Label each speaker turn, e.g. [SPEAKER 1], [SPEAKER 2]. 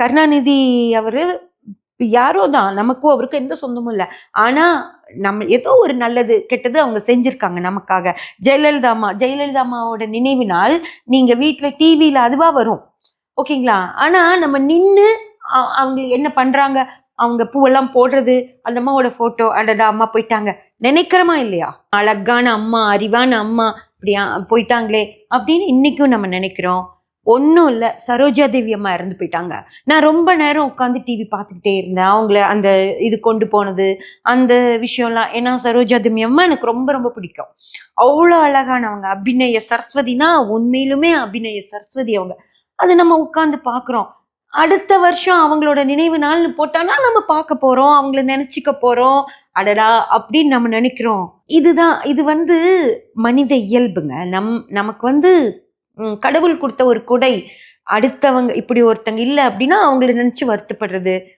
[SPEAKER 1] கருணாநிதி அவரு யாரோ தான், நமக்கும் அவருக்கும் எந்த சொந்தமும் இல்லை. ஆனா நம்ம ஏதோ ஒரு நல்லது கெட்டது அவங்க செஞ்சிருக்காங்க நமக்காக. ஜெயலலிதா அம்மாவோட நினைவு நாள் நீங்க வீட்டுல டிவியில அதுவா வரும், ஓகேங்களா? ஆனா நம்ம நின்று அவங்க என்ன பண்றாங்க, அவங்க பூவெல்லாம் போடுறது, அந்த அம்மாவோட போட்டோ, அடடா அம்மா போயிட்டாங்க நினைக்கிறோமா இல்லையா? அழகான அம்மா, அறிவான அம்மா அப்படியா போயிட்டாங்களே அப்படின்னு இன்னைக்கும் நம்ம நினைக்கிறோம். ஒன்றும் இல்லை, சரோஜா தேவி அம்மா இறந்து போயிட்டாங்க. நான் ரொம்ப நேரம் உட்காந்து டிவி பார்த்துக்கிட்டே இருந்தேன். அவங்கள அந்த இது கொண்டு போனது, அந்த விஷயம்லாம். ஏன்னா சரோஜா தேவி அம்மா எனக்கு ரொம்ப ரொம்ப பிடிக்கும். அவ்வளோ அழகானவங்க, அபிநய சரஸ்வதினா உண்மையிலுமே அபிநய சரஸ்வதி அவங்க. அது நம்ம உட்காந்து பார்க்குறோம். அடுத்த வருஷம் அவங்களோட நினைவு நாள்னு போட்டானா நம்ம பார்க்க போறோம், அவங்கள நினைச்சுக்க போறோம். அடடா அப்படின்னு நம்ம நினைக்கிறோம். இது மனித இயல்புங்க. நமக்கு கடவுள் கொடுத்த ஒரு கொடை. அடுத்தவங்க இப்படி ஒருத்தங்க இல்லை அப்படின்னா அவங்கள நினைச்சு வருத்தப்படுறது,